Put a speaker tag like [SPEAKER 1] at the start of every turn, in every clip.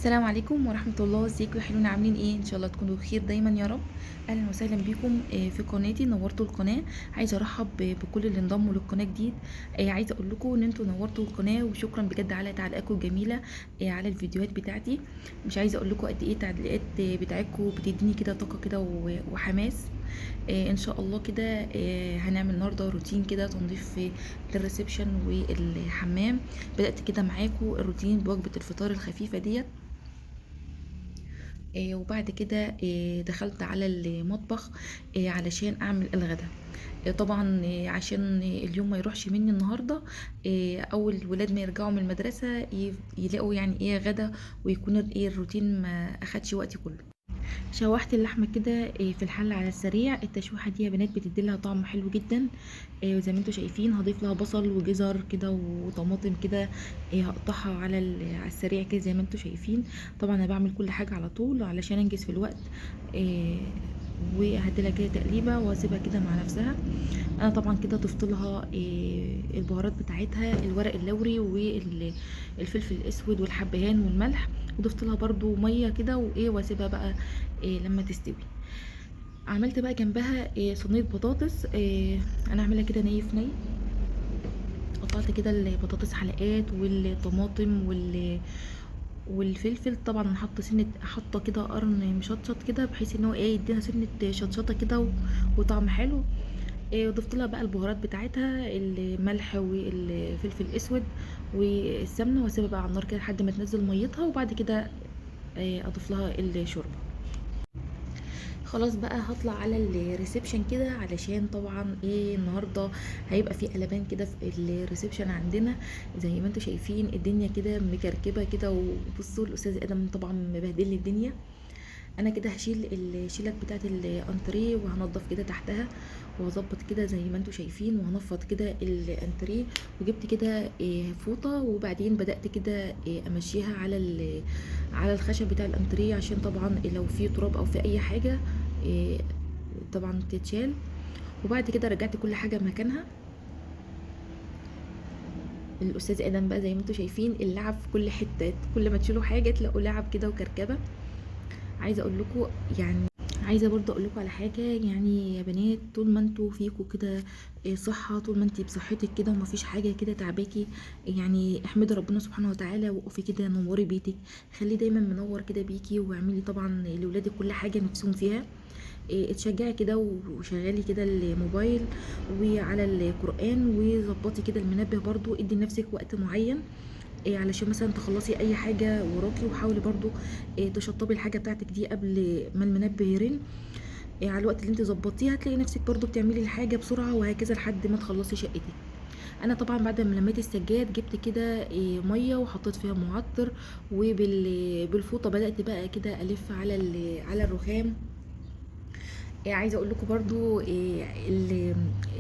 [SPEAKER 1] السلام عليكم ورحمة الله. ازيكم يا حلوين؟ عاملين ايه؟ ان شاء الله تكونوا بخير دايما يا رب. اهلا وسهلا بيكم في قناتي. نورتوا القناة. عايزة ارحب بكل اللي انضموا للقناة جديد. عايزة اقول لكم ان انتوا نورتوا القناة، وشكرا بجد على تعليقاتكم الجميلة على الفيديوهات بتاعتي. مش عايزة اقول لكم قد ايه التعليقات بتاعتكم بتديني كده طاقة كده وحماس. ان شاء الله كده هنعمل النهارده روتين كده تنظيف للريسبشن والحمام. بدأت كده معاكم الروتين بوجبة الفطار الخفيفة ديت. وبعد كده دخلت على المطبخ علشان اعمل الغدا. طبعا عشان اليوم ما يروحش مني النهارده. اول الولاد ما يرجعوا من المدرسه يلاقوا يعني ايه غدا، ويكون ايه الروتين ما اخدش وقتي كله. شوحت اللحمه كده في الحله على السريع. التشويحه دي يا بنات بتدي لها طعم حلو جدا. وزي ما انتم شايفين هضيف لها بصل وجزر كده وطماطم كده. هقطعها على السريع كده زي ما انتم شايفين. طبعا انا بعمل كل حاجه على طول علشان انجز في الوقت. آه، وهديلها كده تقليبه واسيبها كده مع نفسها. انا طبعا كده ضفت لها البهارات بتاعتها، الورق اللوري والفلفل الاسود والحبهان والملح. وضفت لها برضو ميه كده واسيبها بقى لما تستوي. عملت بقى جنبها صينيه بطاطس. انا اعملها كده ني في ني. قطعت كده البطاطس حلقات والطماطم والفلفل. طبعا انا حاطه كده قرن مشطشط كده بحيث ان هو يدينا سنه شطشطه كده وطعم حلو. وضفت لها بقى البهارات بتاعتها، الملح والفلفل الاسود والسمنه، واسيبها بقى على النار كده لحد ما تنزل ميتها. وبعد كده اضيف لها الشوربه. خلاص بقى هطلع على الريسبشن كده علشان طبعا النهارده هيبقى في قلبان كده في الريسبشن عندنا. زي ما انتم شايفين الدنيا كده مكركبه كده. وبصوا الاستاذ ادم طبعا مبهدل لي الدنيا. انا كده هشيل الشيلات بتاعه الانتريه وهنضف كده تحتها وهظبط كده زي ما انتم شايفين، وهنفض كده الانتريه. وجبت كده فوطه، وبعدين بدات كده امشيها على الخشب بتاع الانتريه عشان طبعا لو في تراب او في اي حاجه طبعا تتشال. وبعد كده رجعت كل حاجه مكانها. الاستاذ ادم بقى زي ما انتم شايفين اللعب في كل حته، كل ما تشيلوا حاجه تلاقوا لعب كده وكركبه. عايزه اقول لكم يعني عايزه برضه اقول لكم على حاجه، يعني يا بنات طول ما انتوا فيكوا كده صحه، طول ما انتي بصحتك كده ومفيش حاجه كده تعباكي، يعني احمدي ربنا سبحانه وتعالى، وقفي كده نوري بيتك. خليه دايما منور كده بيكي، واعملي طبعا لاولادك كل حاجه نفسهم فيها. اتشجعي كده وشغلي كده الموبايل وعلى القرآن، وظبطي كده المنبه برضو. ادي لنفسك وقت معين علشان مثلا تخلصي اي حاجة وراكي، وحاولي برضو تشطبي الحاجة بتاعتك دي قبل ما المنبه يرن. على الوقت اللي انت ظبطيه هتلاقي نفسك برضو بتعملي الحاجة بسرعة، وهكذا لحد ما تخلصي شقتك. انا طبعا بعد ما لميت السجاد جبت كده ميه وحطيت فيها معطر، وبالفوطه بدات بقى كده الف على الرخام. عايزه اقول لكم برضو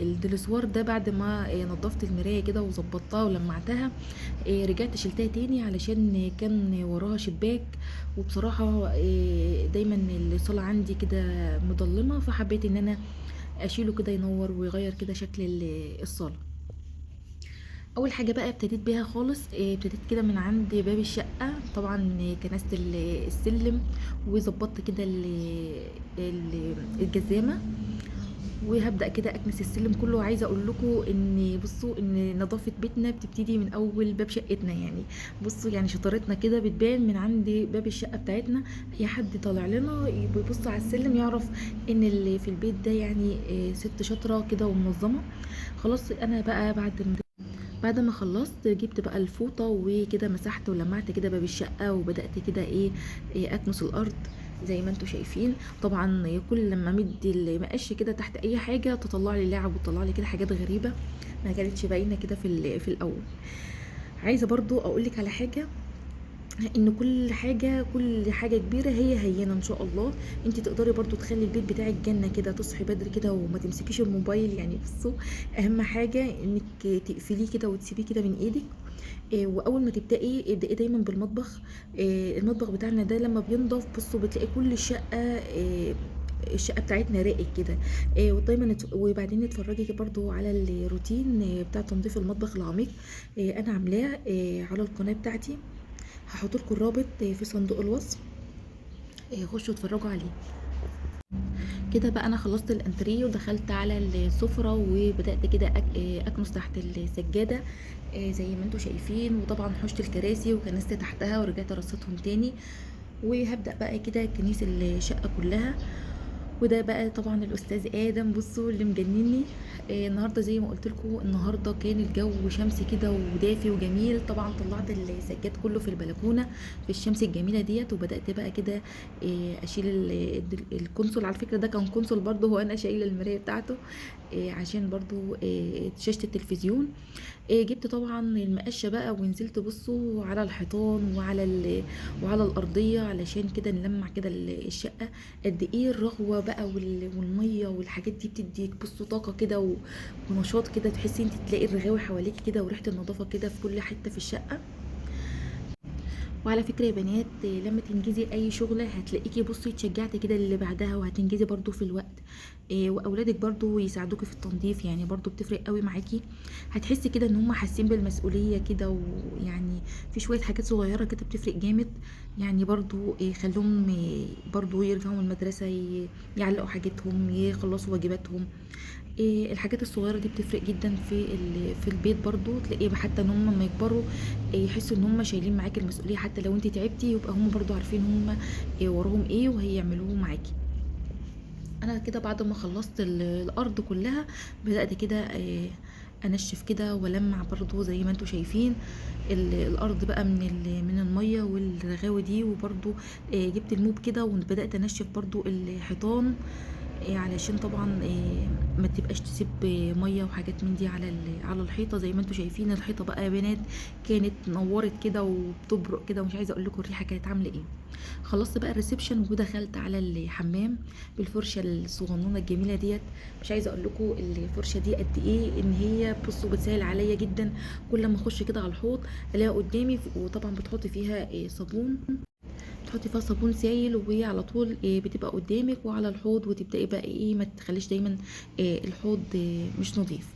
[SPEAKER 1] الدلسوار ده بعد ما نضفت المرايه كده وظبطتها ولمعتها. رجعت شلتها تاني علشان كان وراها شباك. وبصراحه دايما الصاله عندي كده مظلمه، فحبيت ان انا اشيله كده ينور ويغير كده شكل الصاله. اول حاجه بقى ابتديت بيها خالص، ابتديت كده من عند باب الشقه. طبعا كنست السلم وظبطت كده الجزامه، وهبدا كده اكنس السلم كله. عايزه اقول لكم ان بصوا ان نظافه بيتنا بتبتدي من اول باب شقتنا يعني. بصوا يعني شطارتنا كده بتبان من عند باب الشقه بتاعتنا. اي حد طالع لنا يبص على السلم يعرف ان اللي في البيت ده يعني ست شاطره كده ومنظمه. خلاص انا بقى بعد ما خلصت جبت بقى الفوطة وكده مسحت ولمعت كده باب الشقة، وبدأت كده إيه أكنس الأرض زي ما انتوا شايفين. طبعا كل لما امد المقش كده تحت اي حاجة تطلع لي لعب وتطلع لي كده حاجات غريبة ما كانتش باينة كده في الاول. عايزة برضو اقولك على حاجة، ان كل حاجه كبيره هي هينه ان شاء الله. انت تقدري برضو تخلي البيت بتاعك جنه كده، تصحي بدري كده وما تمسكيش الموبايل يعني. بصوا اهم حاجه انك تقفليه كده وتسيبيه كده من ايدك. واول ما ابدأي دايما بالمطبخ. المطبخ بتاعنا ده لما بينضف بصوا بتلاقي كل الشقه بتاعتنا راقت كده. ودايما وبعدين اتفرجي برضو على الروتين بتاع تنظيف المطبخ العميق. انا عاملاه على القناه بتاعتي. هحط لكم الرابط في صندوق الوصف، خشوا اتفرجوا عليه. كده بقى انا خلصت الانتريه ودخلت على السفرة وبدأت كده اكنس تحت السجادة زي ما انتم شايفين، وطبعا حشت الكراسي وكنست تحتها ورجعت رصيتهم تاني، وهبدأ بقى كده كنيس الشقة كلها. وده بقى طبعا الاستاذ ادم، بصوا اللي مجنني. النهارده زي ما قلت لكم، النهارده كان الجو شمسي كده ودافي وجميل. طبعا طلعت السجاد كله في البلكونه في الشمس الجميله ديت، وبدات بقى كده اشيل الكونسول. على فكره ده كان كونسول برضه، هو انا شايله المرايه بتاعته عشان برضه شاشه التلفزيون. جبت طبعا المقشه بقى ونزلت بصوا على الحيطان وعلى الارضيه، علشان كده نلمع كده الشقه. قد ايه الرغوه بقى والميه والحاجات دي بتديك بصوا طاقه كده ونشاط كده، تحسي انت تلاقي الرغاوي حواليكي كده وريحه النظافه كده في كل حته في الشقه. وعلى فكرة يا بنات، لما تنجزي اي شغلة هتلاقيكي بصي اتشجعتي كده اللي بعدها، وهتنجزي برضو في الوقت. واولادك برضو يساعدوكي في التنظيف، يعني برضو بتفرق قوي معاكي. هتحسي كده ان هم حاسين بالمسؤولية كده، ويعني في شوية حاجات صغيرة كده بتفرق جامد. يعني برضو خلوهم برضو يرجعوا من المدرسة يعلقوا حاجتهم، يخلصوا واجباتهم. الحاجات الصغيره دي بتفرق جدا في البيت. برضو تلاقيه حتى ان هم لما يكبروا يحسوا ان هم شايلين معاكي المسؤوليه، حتى لو انت تعبتي يبقى هم برضو عارفين هم وراهم ايه وهيعملوه معاكي. انا كده بعد ما خلصت الارض كلها بدات كده انشف كده ولمع برضو زي ما انتم شايفين الارض بقى من الميه والرغاوي دي. وبرضو جبت الموب كده وبدات انشف برضو الحيطان، علشان طبعا ما تبقاش تسيب ميه وحاجات من دي على الحيطه. زي ما انتم شايفين الحيطه بقى يا بنات كانت نورت كده وبتبرق كده، ومش عايزه اقول لكم الريحه كانت عامله ايه. خلصت بقى الريسبشن ودخلت على الحمام بالفرشه الصغنونه الجميله ديت. مش عايزه اقول لكم الفرشه دي قد ايه ان هي بصوا بتسهل عليا جدا. كل ما اخش كده على الحوض الاقيها قدامي، وطبعا بتحطي فيها صابون، تحطي فيها صابون سائل وعلى طول بتبقى قدامك وعلى الحوض، وتبداي بقى ما تخليش دايما الحوض مش نظيف.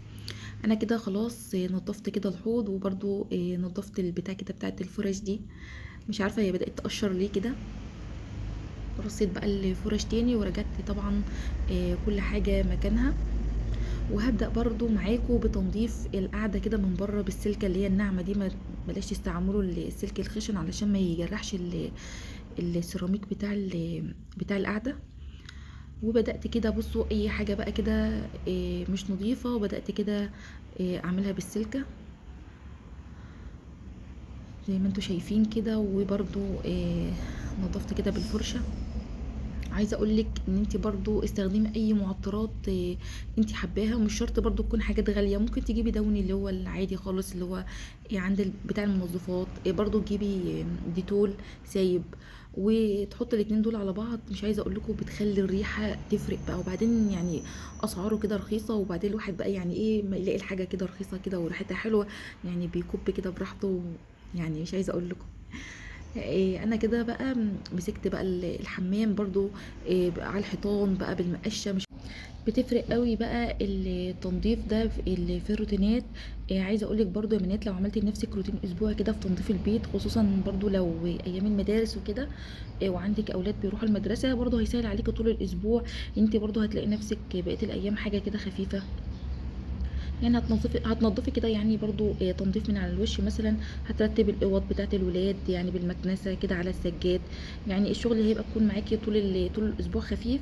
[SPEAKER 1] انا كده خلاص نضفت كده الحوض، وبرده نضفت البتاع كده بتاعت الفرش دي. مش عارفه هي بدات تقشر ليه كده. رصيت بقى الفرش تاني ورجعت طبعا كل حاجه مكانها. وهبدا برضو معاكم بتنظيف القعده كده من بره بالسلكه اللي هي الناعمه دي. ما بلاش تستعملوا السلك الخشن علشان ما يجرحش السيراميك بتاع القعده. وبدات كده بصوا اي حاجه بقى كده مش نظيفه، وبدات كده اعملها بالسلكه زي ما انتوا شايفين كده. وبرضو نظفت كده بالفرشه. عايزه اقول لك ان انت برضو استخدمي اي معطرات انت حباها، ومش شرط برضو تكون حاجات غاليه. ممكن تجيبي دوني اللي هو العادي خالص اللي هو عند بتاع المنظفات. برضو تجيبي ديتول سايب وتحط الاتنين دول على بعض. مش عايزه اقول لكم بتخلي الريحه تفرق بقى. وبعدين يعني اسعاره كده رخيصه، وبعدين الواحد بقى يعني ما يلاقي الحاجه كده رخيصه كده وريحتها حلوه، يعني بيكب كده براحته. يعني مش عايزه اقول لكم انا كده بقى مسكت بقى الحمام برضو بقى على الحيطان بقى بالمقشه. مش بتفرق قوي بقى التنظيف ده في الروتينات. عايزه اقولك برضو يا بنات، لو عملتي لنفسك روتين اسبوع كده في تنظيف البيت، خصوصا برضو لو ايام المدارس وكده وعندك اولاد بيروحوا المدرسه، برضو هيسهل عليكي طول الاسبوع. انت برضو هتلاقي نفسك بقيه الايام حاجه كده خفيفه. يعني هتنضفي كده يعني برضو تنظيف من على الوش مثلا. هترتب الاوض بتاعه الولاد يعني بالمكنسه كده على السجاد. يعني الشغل هيبقى يكون معاكي طول الاسبوع خفيف.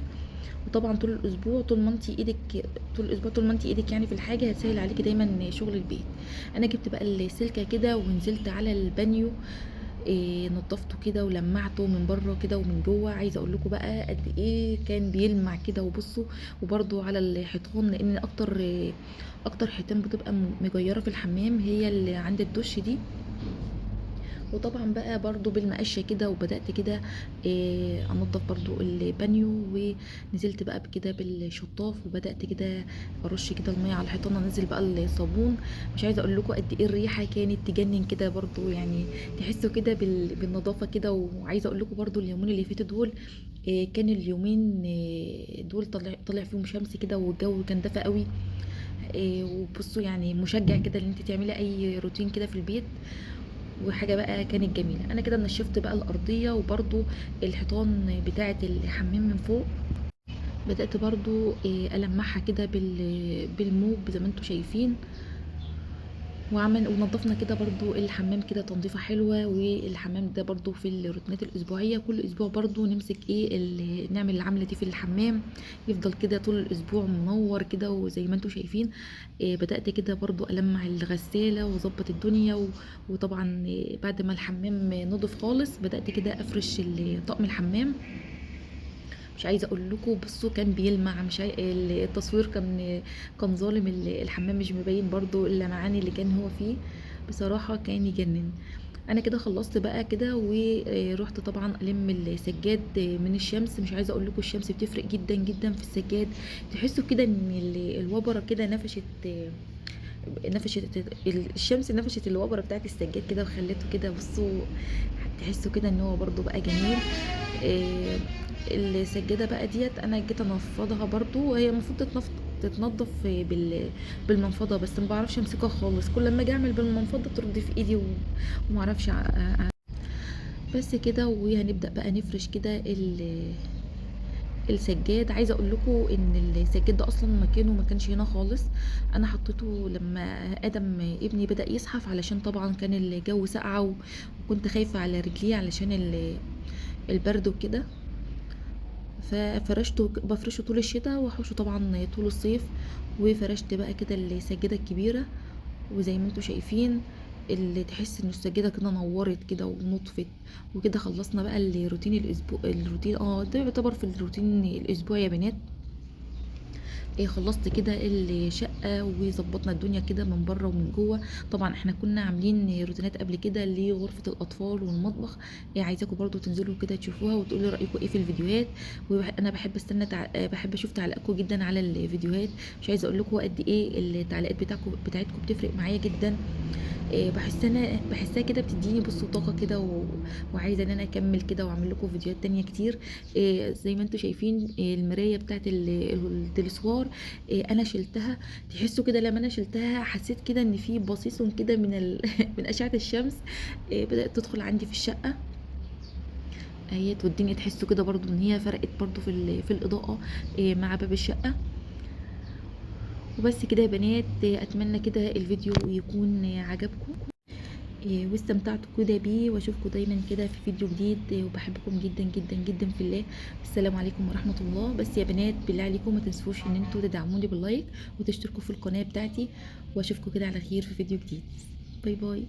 [SPEAKER 1] وطبعا طول الاسبوع طول ما انت ايدك يعني في الحاجه هتسهل عليكي دايما شغل البيت. انا جبت بقى السلكه كده ونزلت على البانيو، نضفته كده ولمعته من بره كده ومن جوه. عايزه اقول لكم بقى قد ايه كان بيلمع كده. وبصوا وبرده على الحيطان، لان اكتر حيطان بتبقى مجيره في الحمام هي اللي عند الدش دي. وطبعا بقى برضو بالمقشه كده، وبدات كده انضف برضو البانيو. ونزلت بقى كده بالشطاف، وبدات كده ارش كده الميه على الحيطان، انزل بقى الصابون. مش عايزه اقول لكم قد ايه الريحه كانت تجنن كده برضو، يعني تحسوا كده بالنظافه كده. وعايزه اقول لكم برضو اليومين اللي فاتوا دول كان اليومين دول طلع فيهم شمس كده والجو كان دافى قوي. وبصوا يعني مشجع كده ان انت تعملي اي روتين كده في البيت. وحاجه بقى كانت جميله. انا كده نشفت بقى الارضيه وبرده الحيطان بتاعه الحمام من فوق، بدات برضو المعها كده بالموب زي ما انتم شايفين، ونضفنا كده برضو الحمام كده تنظيفه حلوه. والحمام ده برضو في الروتينات الاسبوعيه، كل اسبوع برضو نمسك نعمل العمله دي في الحمام، يفضل كده طول الاسبوع منور كده. وزي ما انتم شايفين بدات كده برضو المع الغساله واظبط الدنيا وطبعا بعد ما الحمام نضف خالص بدات كده افرش طقم الحمام. مش عايزه اقول لكم بصوا كان بيلمع، مش التصوير كان ظالم، الحمام مش مبين برضو اللمعان اللي كان هو فيه، بصراحه كان يجنن. انا كده خلصت بقى كده ورحت طبعا الم السجاد من الشمس. مش عايزه اقول لكم الشمس بتفرق جدا جدا في السجاد، تحسوا كده ان الوبره كده نفشت الشمس نفشت الوبره بتاعت السجاد كده وخلته كده بصوا، تحسوا كده ان هو برضو بقى جميل. آه، السجاده بقى ديت انا جيت انفضها برضو، وهي المفروض تتنضف بالمنفضه، بس ما بعرفش امسكها خالص، كل لما اجي اعمل بالمنفضه ترد في ايدي وما اعرفش بس كده. وهنبدا بقى نفرش كده السجاد. عايزه اقول لكم ان السجاد ده اصلا مكانه ما كانش هنا خالص، انا حطيته لما ادم ابني بدا يزحف، علشان طبعا كان الجو ساقعه وكنت خايفه على رجليه علشان البرد وكده، ففرشته بفرشه طول الشتاء واحوشه طبعا طول الصيف. وفرشت بقى كده السجاده الكبيره، وزي ما انتم شايفين اللي تحس ان السجاده كده نورت كده ونطفت. وكده خلصنا بقى الروتين الاسبوع، الروتين ده يعتبر في الروتين الاسبوع يا بنات. خلصت كده الشقه وظبطنا الدنيا كده من بره ومن جوه. طبعا احنا كنا عاملين روتينات قبل كده لغرفه الاطفال والمطبخ، عايزاكم برضو تنزلوا كده تشوفوها وتقولوا رايكم ايه في الفيديوهات. وانا بحب استنى بحب اشوف تعليقاتكم جدا على الفيديوهات، مش عايزه اقول لكم قد ايه التعليقات بتاعتكم بتفرق معايا جدا. بحسها كده بتديني بصوا طاقه كده وعايزه ان انا اكمل كده واعمل لكم فيديوهات تانية كتير. زي ما انتم شايفين المرايه بتاعت التلسوار انا شلتها، تحسوا كده لما انا شلتها حسيت كده ان في بصيص كده من اشعه الشمس بدات تدخل عندي في الشقه اهي، والدنيا تحسوا كده برضو ان هي فرقت برضو في الاضاءه مع باب الشقه. وبس كده يا بنات، اتمنى كده الفيديو يكون عجبكم واستمتعتوا كده بيه، واشوفكم دايما كده في فيديو جديد. وبحبكم جدا جدا جدا في الله. السلام عليكم ورحمة الله. بس يا بنات بالله عليكم ما تنسوش ان انتوا تدعموني باللايك وتشتركوا في القناة بتاعتي، واشوفكم كده على خير في فيديو جديد. باي باي.